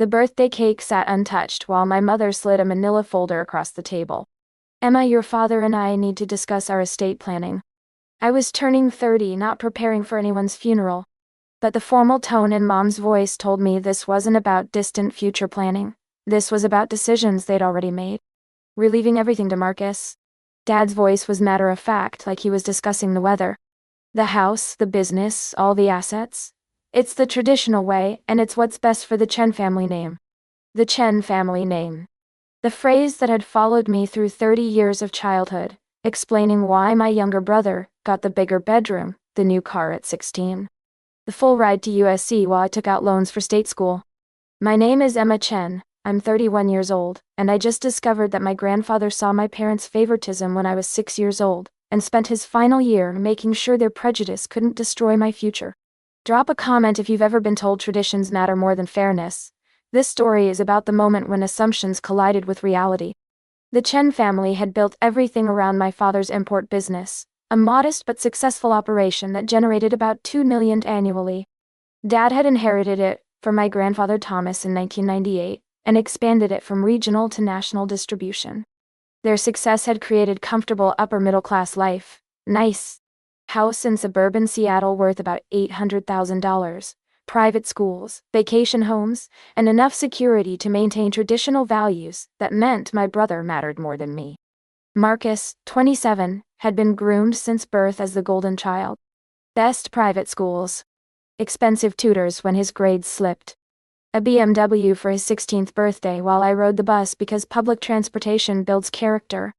The birthday cake sat untouched while my mother slid a manila folder across the table. Emma, your father and I need to discuss our estate planning. I was turning 30, not preparing for anyone's funeral. But the formal tone in Mom's voice told me this wasn't about distant future planning. This was about decisions they'd already made. We're leaving everything to Marcus. Dad's voice was matter-of-fact, like he was discussing the weather. The house, the business, all the assets. It's the traditional way, and it's what's best for the Chen family name. The Chen family name. The phrase that had followed me through 30 years of childhood, explaining why my younger brother got the bigger bedroom, the new car at 16. The full ride to USC while I took out loans for state school. My name is Emma Chen, I'm 31 years old, and I just discovered that my grandfather saw my parents' favoritism when I was 6 years old, and spent his final year making sure their prejudice couldn't destroy my future. Drop a comment if you've ever been told traditions matter more than fairness. This story is about the moment when assumptions collided with reality. The Chen family had built everything around my father's import business, a modest but successful operation that generated about $2 million annually. Dad had inherited it from my grandfather Thomas in 1998, and expanded it from regional to national distribution. Their success had created comfortable upper-middle-class life, nice house in suburban Seattle worth about $800,000, private schools, vacation homes, and enough security to maintain traditional values that meant my brother mattered more than me. Marcus, 27, had been groomed since birth as the golden child. Best private schools. Expensive tutors when his grades slipped. A BMW for his 16th birthday while I rode the bus because public transportation builds character.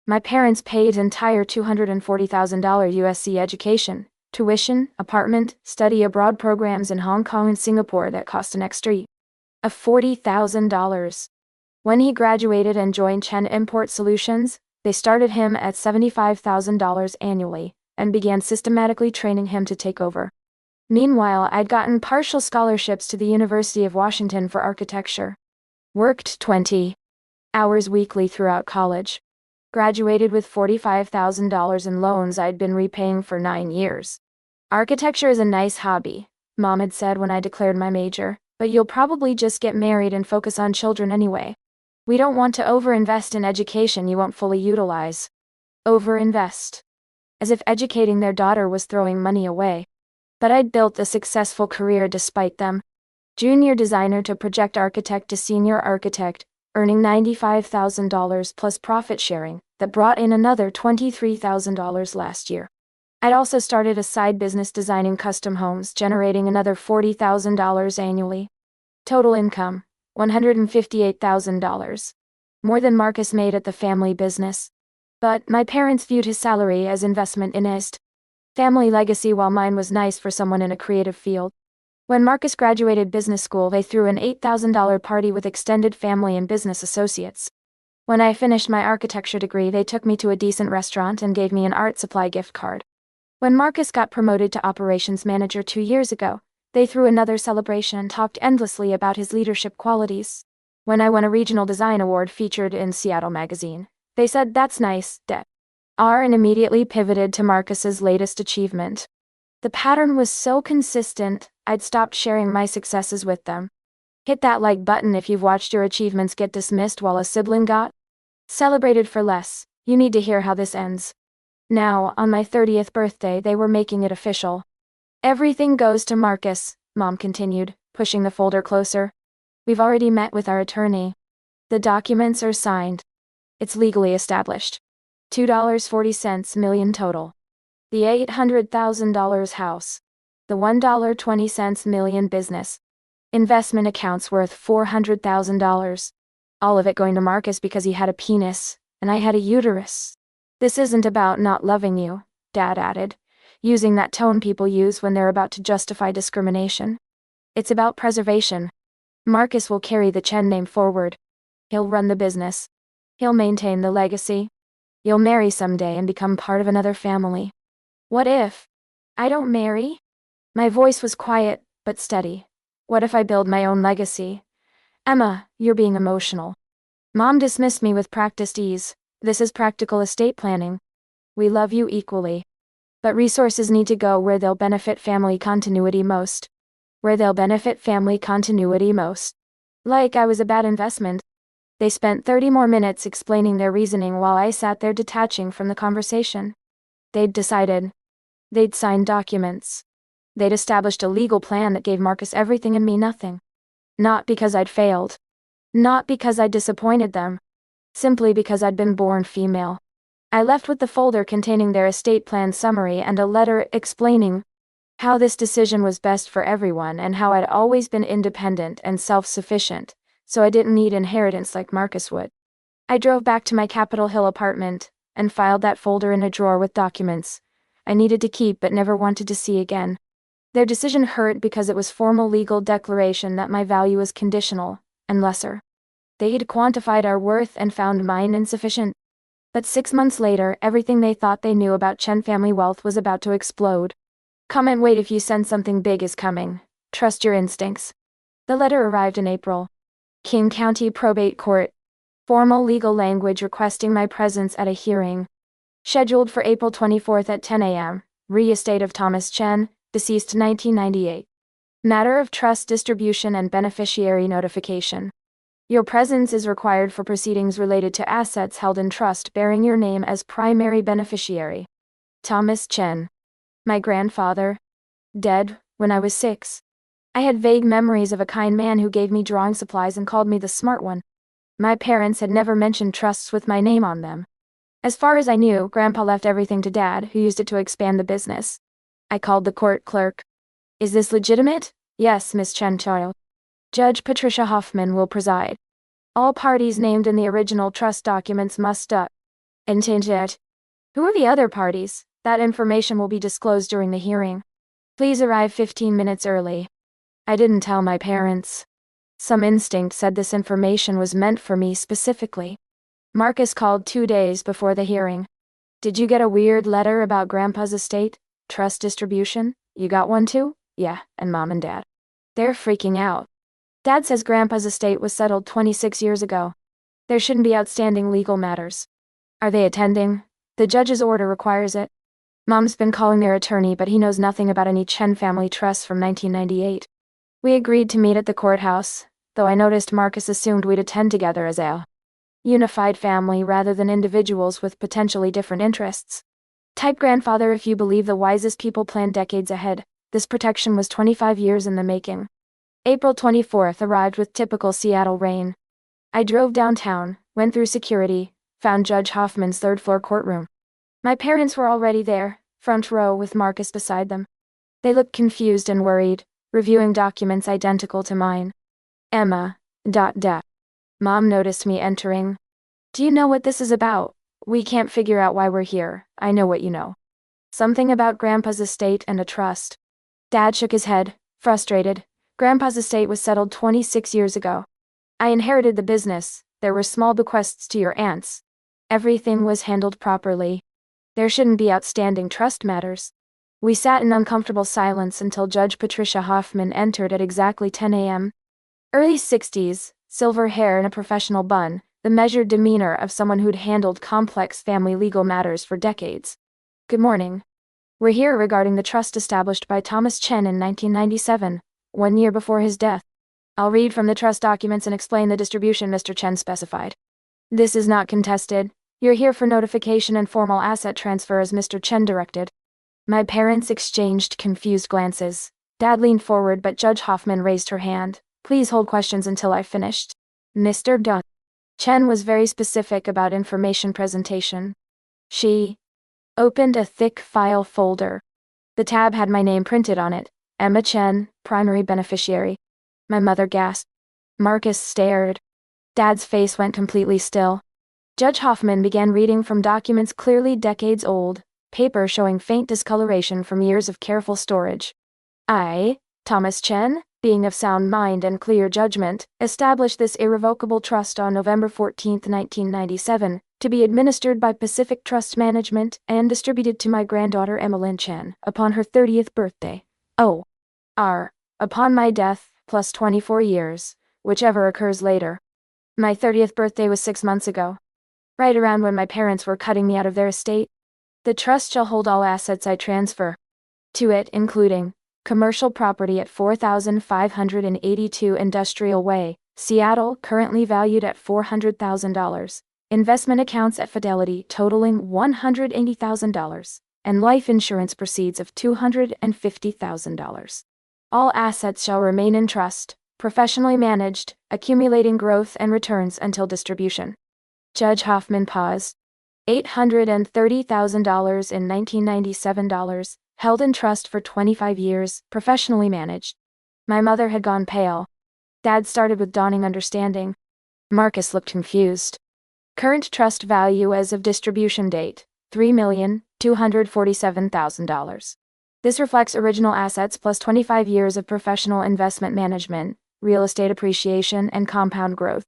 My parents paid entire $240,000 USC education, tuition, apartment, study abroad programs in Hong Kong and Singapore that cost an extra of $40,000. When he graduated and joined Chen Import Solutions, they started him at $75,000 annually, and began systematically training him to take over. Meanwhile, I'd gotten partial scholarships to the University of Washington for architecture. Worked 20 hours weekly throughout college. Graduated with $45,000 in loans I'd been repaying for 9 years. Architecture is a nice hobby, Mom had said when I declared my major, but you'll probably just get married and focus on children anyway. We don't want to overinvest in education you won't fully utilize. Overinvest. As if educating their daughter was throwing money away. But I'd built a successful career despite them. Junior designer to project architect to senior architect, earning $95,000 plus profit sharing, that brought in another $23,000 last year. I'd also started a side business designing custom homes, generating another $40,000 annually. Total income, $158,000. More than Marcus made at the family business. But my parents viewed his salary as investment in his family legacy while mine was nice for someone in a creative field. When Marcus graduated business school, they threw an $8,000 party with extended family and business associates. When I finished my architecture degree, they took me to a decent restaurant and gave me an art supply gift card. When Marcus got promoted to operations manager 2 years ago, they threw another celebration and talked endlessly about his leadership qualities. When I won a regional design award featured in Seattle magazine, they said, "That's nice, Dad." And immediately pivoted to Marcus's latest achievement. The pattern was so consistent, I'd stopped sharing my successes with them. Hit that like button if you've watched your achievements get dismissed while a sibling got celebrated for less. You need to hear how this ends. Now, on my 30th birthday, they were making it official. "Everything goes to Marcus," Mom continued, pushing the folder closer. "We've already met with our attorney. The documents are signed. It's legally established. $2.40 million total. The $800,000 house. The $1.20 million business. Investment accounts worth $400,000. All of it going to Marcus because he had a penis, and I had a uterus. This isn't about not loving you," Dad added, using that tone people use when they're about to justify discrimination. "It's about preservation. Marcus will carry the Chen name forward. He'll run the business. He'll maintain the legacy. You'll marry someday and become part of another family." "What if I don't marry?" My voice was quiet, but steady. "What if I build my own legacy?" "Emma, you're being emotional." Mom dismissed me with practiced ease. "This is practical estate planning. We love you equally. But resources need to go where they'll benefit family continuity most. Where they'll benefit family continuity most." Like I was a bad investment. They spent 30 more minutes explaining their reasoning while I sat there detaching from the conversation. They'd decided. They'd signed documents. They'd established a legal plan that gave Marcus everything and me nothing. Not because I'd failed. Not because I'd disappointed them. Simply because I'd been born female. I left with the folder containing their estate plan summary and a letter explaining how this decision was best for everyone and how I'd always been independent and self-sufficient, so I didn't need inheritance like Marcus would. I drove back to my Capitol Hill apartment and filed that folder in a drawer with documents I needed to keep but never wanted to see again. Their decision hurt because it was formal legal declaration that my value was conditional and lesser. They had quantified our worth and found mine insufficient. But 6 months later, everything they thought they knew about Chen family wealth was about to explode. Comment wait if you sense something big is coming. Trust your instincts. The letter arrived in April. King County Probate Court. Formal legal language requesting my presence at a hearing. Scheduled for April 24th at 10 a.m. Re-estate of Thomas Chen, deceased 1998. Matter of trust distribution and beneficiary notification. Your presence is required for proceedings related to assets held in trust bearing your name as primary beneficiary. Thomas Chen. My grandfather. Dead when I was 6. I had vague memories of a kind man who gave me drawing supplies and called me the smart one. My parents had never mentioned trusts with my name on them. As far as I knew, Grandpa left everything to Dad, who used it to expand the business. I called the court clerk. Is this legitimate? Yes, Miss Chen Child. Judge Patricia Hoffman will preside. All parties named in the original trust documents must intend. Who are the other parties? That information will be disclosed during the hearing. Please arrive 15 minutes early. I didn't tell my parents. Some instinct said this information was meant for me specifically. Marcus called 2 days before the hearing. Did you get a weird letter about Grandpa's estate? Trust distribution? You got one too? Yeah, and Mom and Dad. They're freaking out. Dad says Grandpa's estate was settled 26 years ago. There shouldn't be outstanding legal matters. Are they attending? The judge's order requires it. Mom's been calling their attorney, but he knows nothing about any Chen family trusts from 1998. We agreed to meet at the courthouse, though I noticed Marcus assumed we'd attend together as a unified family rather than individuals with potentially different interests. Type grandfather if you believe the wisest people planned decades ahead. This protection was 25 years in the making. April 24th arrived with typical Seattle rain. I drove downtown, went through security, found Judge Hoffman's third-floor courtroom. My parents were already there, front row with Marcus beside them. They looked confused and worried, reviewing documents identical to mine. Emma. Mom noticed me entering. Do you know what this is about? We can't figure out why we're here. I know what you know. Something about Grandpa's estate and a trust. Dad shook his head, frustrated. Grandpa's estate was settled 26 years ago. I inherited the business. There were small bequests to your aunts. Everything was handled properly. There shouldn't be outstanding trust matters. We sat in uncomfortable silence until Judge Patricia Hoffman entered at exactly 10 a.m. Early 60s, silver hair and a professional bun, the measured demeanor of someone who'd handled complex family legal matters for decades. Good morning. We're here regarding the trust established by Thomas Chen in 1997, 1 year before his death. I'll read from the trust documents and explain the distribution Mr. Chen specified. This is not contested. You're here for notification and formal asset transfer as Mr. Chen directed. My parents exchanged confused glances. Dad leaned forward, but Judge Hoffman raised her hand. Please hold questions until I've finished. Mr. Chen was very specific about information presentation. She opened a thick file folder. The tab had my name printed on it. Emma Chen, primary beneficiary. My mother gasped. Marcus stared. Dad's face went completely still. Judge Hoffman began reading from documents clearly decades old, paper showing faint discoloration from years of careful storage. I, Thomas Chen, being of sound mind and clear judgment, established this irrevocable trust on November 14, 1997, to be administered by Pacific Trust Management and distributed to my granddaughter Emmeline Chen upon her 30th birthday. Upon my death, plus 24 years, whichever occurs later. My 30th birthday was 6 months ago. Right around when my parents were cutting me out of their estate. The trust shall hold all assets I transfer to it, including commercial property at 4582 Industrial Way, Seattle, currently valued at $400,000. Investment accounts at Fidelity totaling $180,000. And life insurance proceeds of $250,000. All assets shall remain in trust, professionally managed, accumulating growth and returns until distribution. Judge Hoffman paused. $830,000 in 1997 dollars, held in trust for 25 years, professionally managed. My mother had gone pale. Dad started with dawning understanding. Marcus looked confused. Current trust value as of distribution date, $3,247,000. This reflects original assets plus 25 years of professional investment management, real estate appreciation, and compound growth.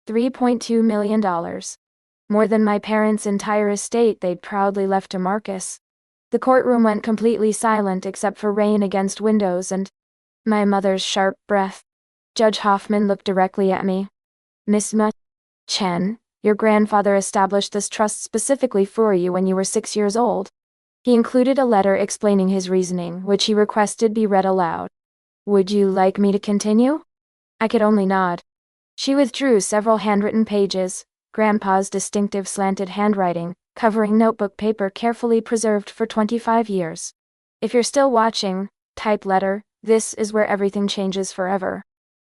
$3.2 million. More than my parents' entire estate they'd proudly left to Marcus. The courtroom went completely silent except for rain against windows and my mother's sharp breath. Judge Hoffman looked directly at me. Miss Chen, your grandfather established this trust specifically for you when you were 6 years old. He included a letter explaining his reasoning, which he requested be read aloud. Would you like me to continue? I could only nod. She withdrew several handwritten pages, Grandpa's distinctive slanted handwriting, covering notebook paper carefully preserved for 25 years. If you're still watching, type letter, this is where everything changes forever.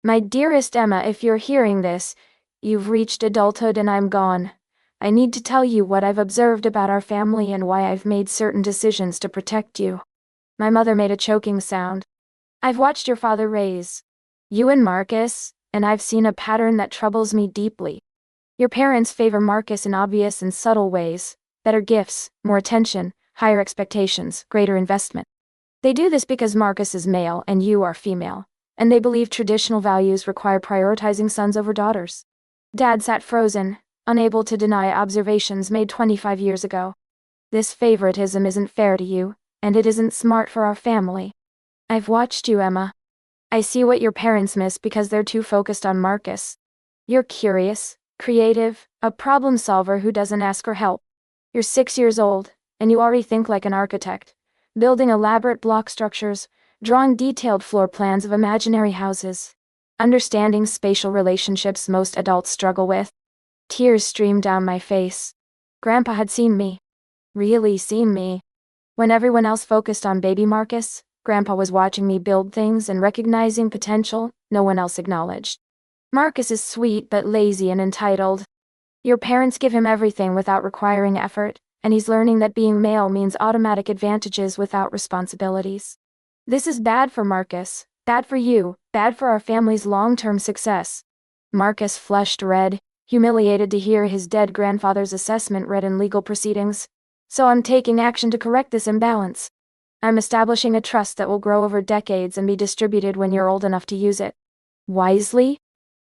My dearest Emma, if you're hearing this, you've reached adulthood and I'm gone. I need to tell you what I've observed about our family and why I've made certain decisions to protect you. My mother made a choking sound. I've watched your father raise you and Marcus, and I've seen a pattern that troubles me deeply. Your parents favor Marcus in obvious and subtle ways: better gifts, more attention, higher expectations, greater investment. They do this because Marcus is male and you are female, and they believe traditional values require prioritizing sons over daughters. Dad sat frozen, unable to deny observations made 25 years ago. This favoritism isn't fair to you, and it isn't smart for our family. I've watched you, Emma. I see what your parents miss because they're too focused on Marcus. You're curious, creative, a problem solver who doesn't ask for help. You're 6 years old, and you already think like an architect, building elaborate block structures, drawing detailed floor plans of imaginary houses, understanding spatial relationships most adults struggle with. Tears streamed down my face. Grandpa had seen me. Really seen me. When everyone else focused on baby Marcus, Grandpa was watching me build things and recognizing potential no one else acknowledged. Marcus is sweet but lazy and entitled. Your parents give him everything without requiring effort, and he's learning that being male means automatic advantages without responsibilities. This is bad for Marcus, bad for you, bad for our family's long-term success. Marcus flushed red, humiliated to hear his dead grandfather's assessment read in legal proceedings. So I'm taking action to correct this imbalance. I'm establishing a trust that will grow over decades and be distributed when you're old enough to use it. Wisely?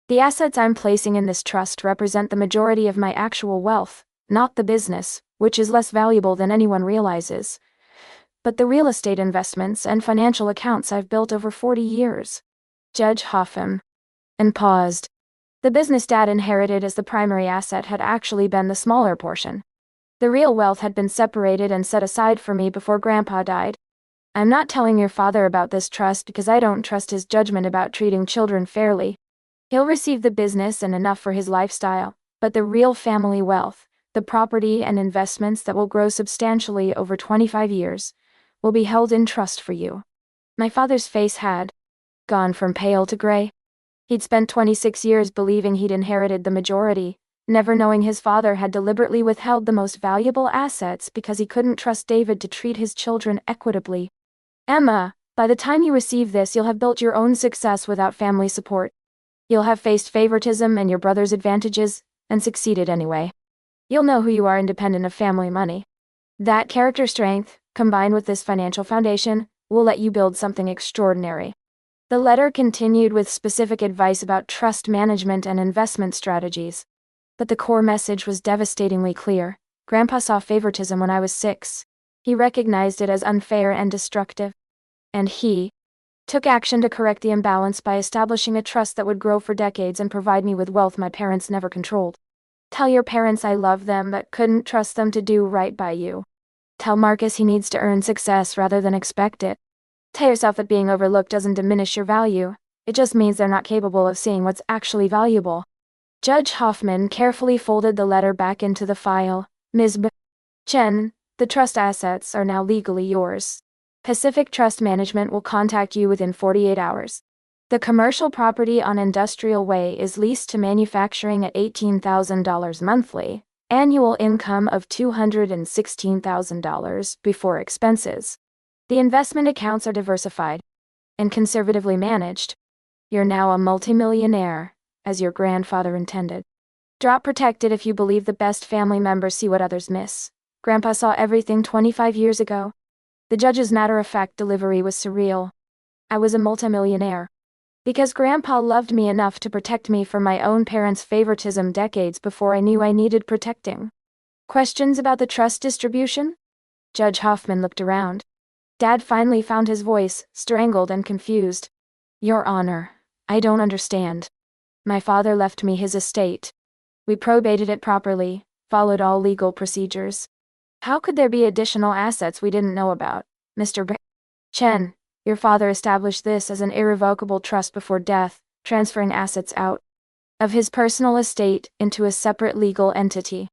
The assets I'm placing in this trust represent the majority of my actual wealth, not the business, which is less valuable than anyone realizes, but the real estate investments and financial accounts I've built over 40 years. Judge Hoffman. And paused. The business Dad inherited as the primary asset had actually been the smaller portion. The real wealth had been separated and set aside for me before Grandpa died. I'm not telling your father about this trust because I don't trust his judgment about treating children fairly. He'll receive the business and enough for his lifestyle, but the real family wealth, the property and investments that will grow substantially over 25 years, will be held in trust for you. My father's face had gone from pale to gray. He'd spent 26 years believing he'd inherited the majority, never knowing his father had deliberately withheld the most valuable assets because he couldn't trust David to treat his children equitably. Emma, by the time you receive this, you'll have built your own success without family support. You'll have faced favoritism and your brother's advantages, and succeeded anyway. You'll know who you are independent of family money. That character strength, combined with this financial foundation, will let you build something extraordinary. The letter continued with specific advice about trust management and investment strategies. But the core message was devastatingly clear. Grandpa saw favoritism when I was 6. He recognized it as unfair and destructive. And he took action to correct the imbalance by establishing a trust that would grow for decades and provide me with wealth my parents never controlled. Tell your parents I love them but couldn't trust them to do right by you. Tell Marcus he needs to earn success rather than expect it. Tell yourself that being overlooked doesn't diminish your value, It just means they're not capable of seeing what's actually valuable. Judge Hoffman carefully folded the letter back into the file. Ms. Chen, the trust assets are now legally yours. Pacific Trust Management will contact you within 48 hours. The commercial property on Industrial Way is leased to manufacturing at $18,000 monthly, annual income of $216,000 before expenses. The investment accounts are diversified and conservatively managed. You're now a multimillionaire, as your grandfather intended. Drop protected if you believe the best family members see what others miss. Grandpa saw everything 25 years ago. The judge's matter-of-fact delivery was surreal. I was a multimillionaire because Grandpa loved me enough to protect me from my own parents' favoritism decades before I knew I needed protecting. Questions about the trust distribution? Judge Hoffman looked around. Dad finally found his voice, strangled and confused. Your Honor, I don't understand. My father left me his estate. We probated it properly, followed all legal procedures. How could there be additional assets we didn't know about, Mr. Chen? Your father established this as an irrevocable trust before death, transferring assets out of his personal estate into a separate legal entity.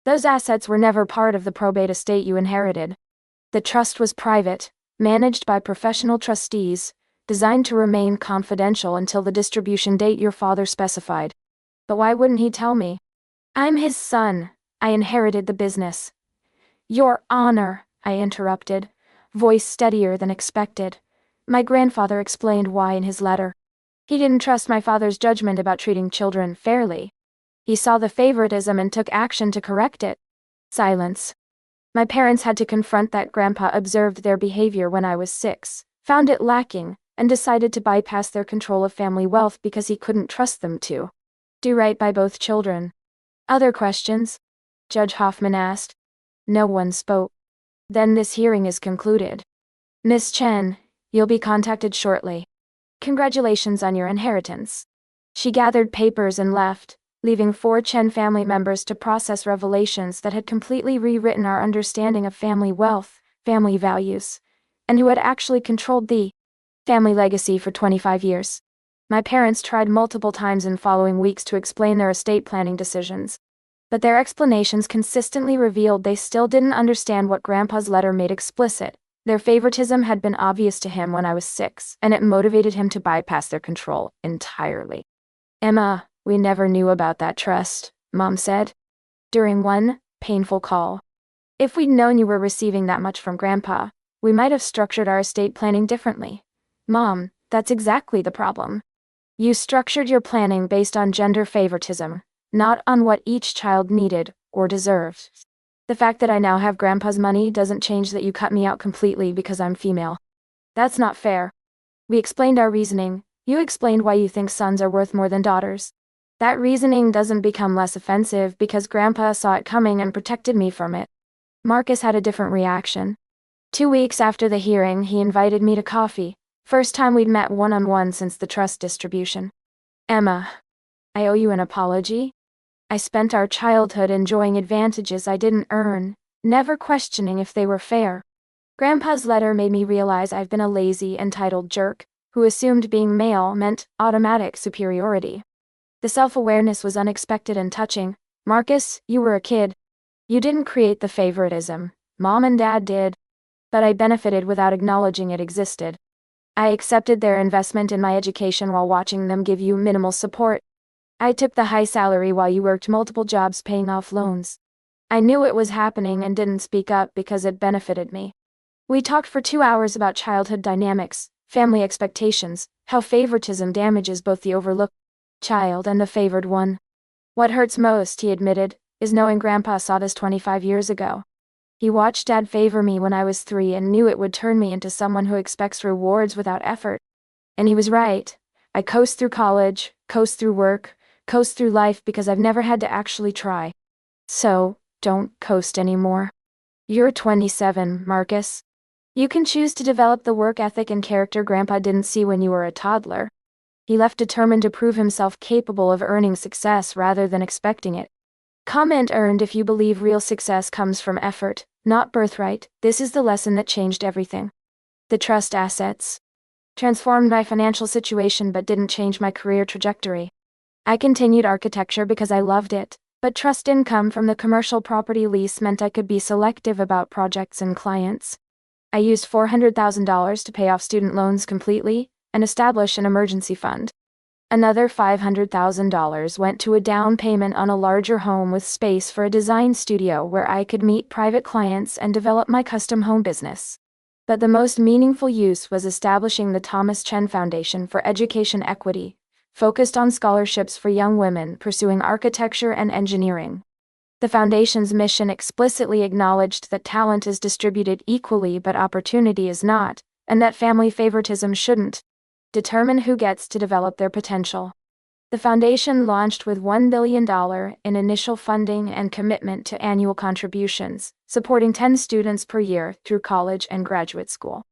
Those assets were never part of the probate estate you inherited. The trust was private, managed by professional trustees, designed to remain confidential until the distribution date your father specified. But why wouldn't he tell me? I'm his son. I inherited the business. Your Honor, I interrupted, voice steadier than expected. My grandfather explained why in his letter. He didn't trust my father's judgment about treating children fairly. He saw the favoritism and took action to correct it. Silence. My parents had to confront that. Grandpa observed their behavior when I was 6, found it lacking, and decided to bypass their control of family wealth because he couldn't trust them to do right by both children. Other questions? Judge Hoffman asked. No one spoke. Then this hearing is concluded. Miss Chen, you'll be contacted shortly. Congratulations on your inheritance. She gathered papers and left, leaving 4 Chen family members to process revelations that had completely rewritten our understanding of family wealth, family values, and who had actually controlled the family legacy for 25 years. My parents tried multiple times in following weeks to explain their estate planning decisions, but their explanations consistently revealed they still didn't understand what Grandpa's letter made explicit. Their favoritism had been obvious to him when I was 6, and it motivated him to bypass their control entirely. Emma, we never knew about that trust, Mom said during one painful call. If we'd known you were receiving that much from Grandpa, we might have structured our estate planning differently. Mom, that's exactly the problem. You structured your planning based on gender favoritism, not on what each child needed or deserved. The fact that I now have Grandpa's money doesn't change that you cut me out completely because I'm female. That's not fair. We explained our reasoning. You explained why you think sons are worth more than daughters. That reasoning doesn't become less offensive because Grandpa saw it coming and protected me from it. Marcus had a different reaction. 2 weeks after the hearing, he invited me to coffee. First time we'd met one-on-one since the trust distribution. Emma, I owe you an apology. I spent our childhood enjoying advantages I didn't earn, never questioning if they were fair. Grandpa's letter made me realize I've been a lazy, entitled jerk, who assumed being male meant automatic superiority. The self-awareness was unexpected and touching. Marcus, you were a kid. You didn't create the favoritism. Mom and Dad did. But I benefited without acknowledging it existed. I accepted their investment in my education while watching them give you minimal support. I took the high salary while you worked multiple jobs paying off loans. I knew it was happening and didn't speak up because it benefited me. We talked for 2 hours about childhood dynamics, family expectations, how favoritism damages both the overlooked child and the favored one. What hurts most, he admitted, is knowing Grandpa saw this 25 years ago. He watched Dad favor me when I was 3 and knew it would turn me into someone who expects rewards without effort. And he was right. I coast through college, coast through work, coast through life because I've never had to actually try. So, don't coast anymore. You're 27, Marcus. You can choose to develop the work ethic and character Grandpa didn't see when you were a toddler. He left determined to prove himself capable of earning success rather than expecting it. Comment earned. If you believe real success comes from effort, not birthright, this is the lesson that changed everything. The trust assets. transformed my financial situation but didn't change my career trajectory. I continued architecture because I loved it, but trust income from the commercial property lease meant I could be selective about projects and clients. I used $400,000 to pay off student loans completely and establish an emergency fund. Another $500,000 went to a down payment on a larger home with space for a design studio where I could meet private clients and develop my custom home business. But the most meaningful use was establishing the Thomas Chen Foundation for Education Equity, focused on scholarships for young women pursuing architecture and engineering. The foundation's mission explicitly acknowledged that talent is distributed equally but opportunity is not, and that family favoritism shouldn't determine who gets to develop their potential. The foundation launched with $1 billion in initial funding and commitment to annual contributions, supporting 10 students per year through college and graduate school.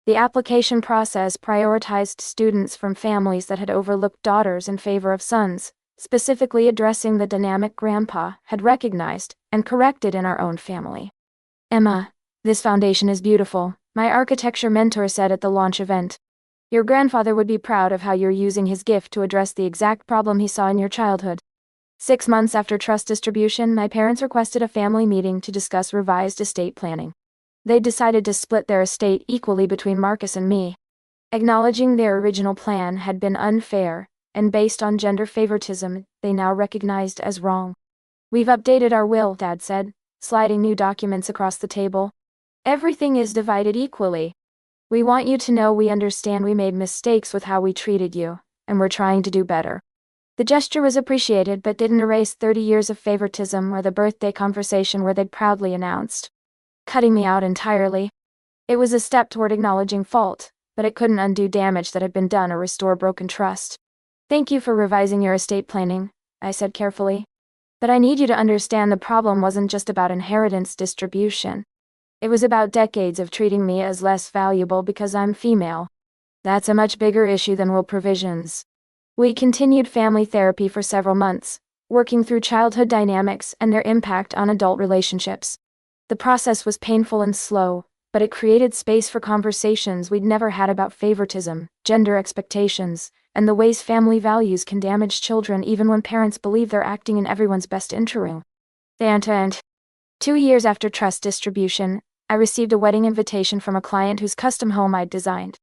The application process prioritized students from families that had overlooked daughters in favor of sons, specifically addressing the dynamic Grandpa had recognized and corrected in our own family. "Emma, this foundation is beautiful," my architecture mentor said at the launch event. "Your grandfather would be proud of how you're using his gift to address the exact problem he saw in your childhood." 6 months after trust distribution, my parents requested a family meeting to discuss revised estate planning. They decided to split their estate equally between Marcus and me. Acknowledging their original plan had been unfair, and based on gender favoritism, they now recognized as wrong. "We've updated our will," Dad said, sliding new documents across the table. "Everything is divided equally. We want you to know we understand we made mistakes with how we treated you, and we're trying to do better." The gesture was appreciated but didn't erase 30 years of favoritism or the birthday conversation where they'd proudly announced cutting me out entirely. It was a step toward acknowledging fault, but it couldn't undo damage that had been done or restore broken trust. "Thank you for revising your estate planning," I said carefully. "But I need you to understand the problem wasn't just about inheritance distribution. It was about decades of treating me as less valuable because I'm female. That's a much bigger issue than will provisions." We continued family therapy for several months, working through childhood dynamics and their impact on adult relationships. The process was painful and slow, but it created space for conversations we'd never had about favoritism, gender expectations, and the ways family values can damage children even when parents believe they're acting in everyone's best interest. And 2 years after trust distribution, I received a wedding invitation from a client whose custom home I'd designed.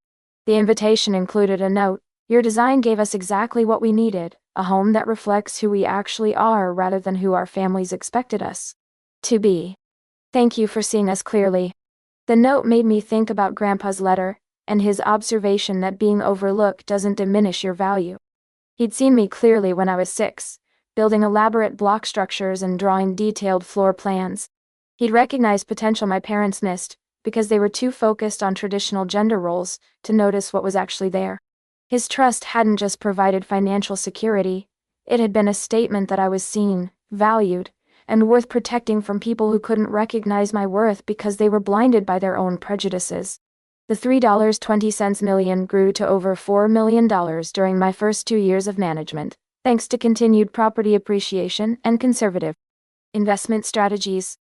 The invitation included a note: "Your design gave us exactly what we needed, a home that reflects who we actually are rather than who our families expected us to be. Thank you for seeing us clearly." The note made me think about Grandpa's letter, and his observation that being overlooked doesn't diminish your value. He'd seen me clearly when I was 6, building elaborate block structures and drawing detailed floor plans. He'd recognized potential my parents missed, because they were too focused on traditional gender roles to notice what was actually there. His trust hadn't just provided financial security, it had been a statement that I was seen, valued, and worth protecting from people who couldn't recognize my worth because they were blinded by their own prejudices. The $3.20 million grew to over $4 million during my first 2 years of management, thanks to continued property appreciation and conservative investment strategies.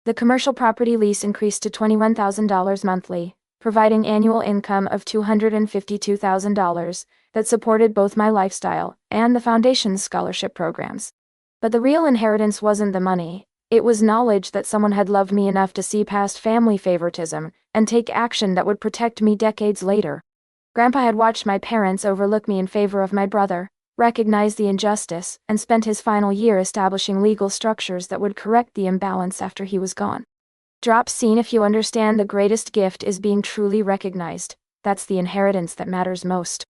The commercial property lease increased to $21,000 monthly, providing annual income of $252,000 that supported both my lifestyle and the foundation's scholarship programs. But the real inheritance wasn't the money, it was knowledge that someone had loved me enough to see past family favoritism and take action that would protect me decades later. Grandpa had watched my parents overlook me in favor of my brother, recognized the injustice, and spent his final year establishing legal structures that would correct the imbalance after he was gone. Drop scene. If you understand the greatest gift is being truly recognized, that's the inheritance that matters most.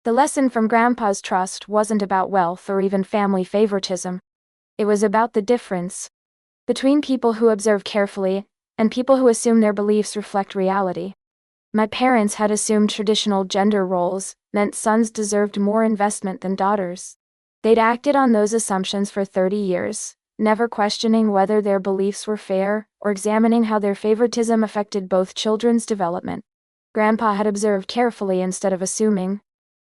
The lesson from Grandpa's trust wasn't about wealth or even family favoritism. It was about the difference between people who observe carefully and people who assume their beliefs reflect reality. My parents had assumed traditional gender roles meant sons deserved more investment than daughters. They'd acted on those assumptions for 30 years, never questioning whether their beliefs were fair or examining how their favoritism affected both children's development. Grandpa had observed carefully instead of assuming.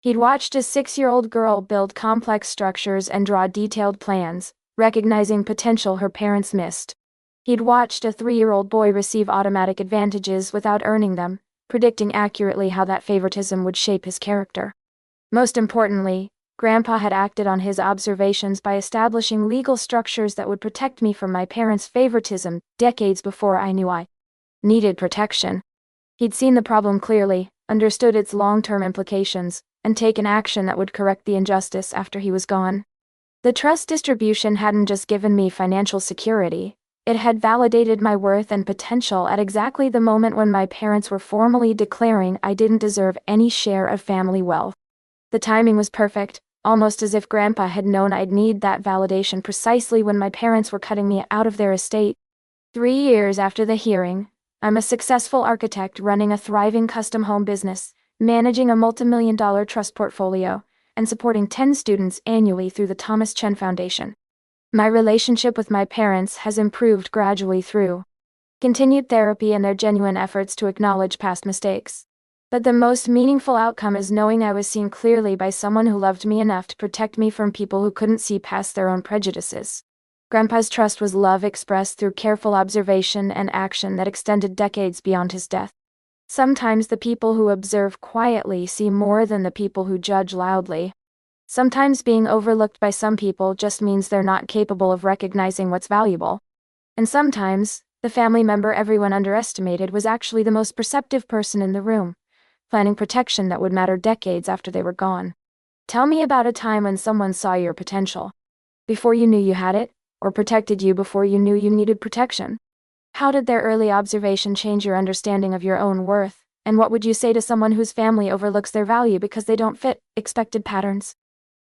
He'd watched a 6-year-old girl build complex structures and draw detailed plans, recognizing potential her parents missed. He'd watched a 3-year-old boy receive automatic advantages without earning them, predicting accurately how that favoritism would shape his character. Most importantly, Grandpa had acted on his observations by establishing legal structures that would protect me from my parents' favoritism decades before I knew I needed protection. He'd seen the problem clearly, understood its long-term implications, and taken action that would correct the injustice after he was gone. The trust distribution hadn't just given me financial security, it had validated my worth and potential at exactly the moment when my parents were formally declaring I didn't deserve any share of family wealth. The timing was perfect, almost as if Grandpa had known I'd need that validation precisely when my parents were cutting me out of their estate. 3 years after the hearing, I'm a successful architect running a thriving custom home business, managing a multi-million-dollar trust portfolio, and supporting 10 students annually through the Thomas Chen Foundation. My relationship with my parents has improved gradually through continued therapy and their genuine efforts to acknowledge past mistakes. But the most meaningful outcome is knowing I was seen clearly by someone who loved me enough to protect me from people who couldn't see past their own prejudices. Grandpa's trust was love expressed through careful observation and action that extended decades beyond his death. Sometimes the people who observe quietly see more than the people who judge loudly. Sometimes being overlooked by some people just means they're not capable of recognizing what's valuable. And sometimes, the family member everyone underestimated was actually the most perceptive person in the room, planning protection that would matter decades after they were gone. Tell me about a time when someone saw your potential before you knew you had it, or protected you before you knew you needed protection. How did their early observation change your understanding of your own worth, and what would you say to someone whose family overlooks their value because they don't fit expected patterns?